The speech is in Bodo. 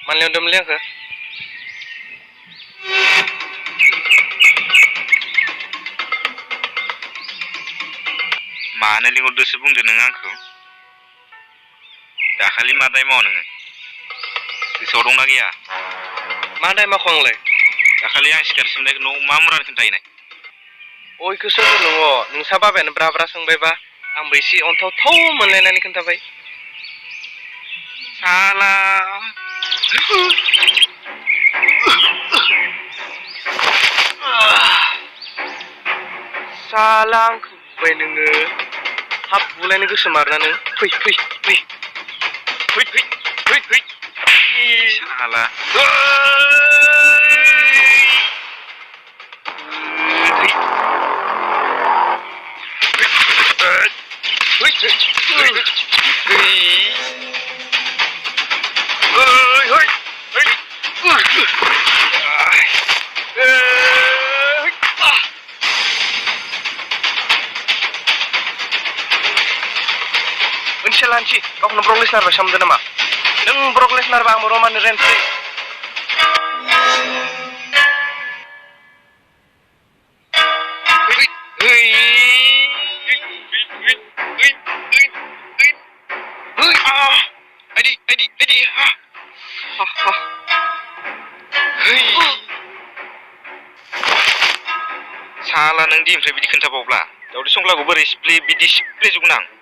मानो लिंहरदोंमोनलै आंखो? मानो लिंहरदोंसो बुंदो नों आंखौ? दाखालि मा दाय मावा नोङो? गोसोआव दंना गैया? मा दाय मावखो आंलाय? दाखालि आं सिखार सोंनायखौ न'आव मा मुरानि खोन्थाहैनाय? इखौसो नङ नोंसा बाबायानो ब्रा ब्रा सोंबायबा आंबो एसे अन्थाव मोनलायनानै खोन्थाबाय। साला साला आंखौ बुबाय नोङो। हाब बुलायनो गोसो मारना नों? फै फै फै फै फै फै फै साला Lanci, kau kena Brock Lesnar bersama dengan nama. Neng Brock Lesnar bang Roman Reigns. Salah nang di oमफ्राय बिदि खोन्थाबावब्ला दावदै संग्लाखौ बोरै सिफ्ले बिदि सिफ्लेजोबगोन आं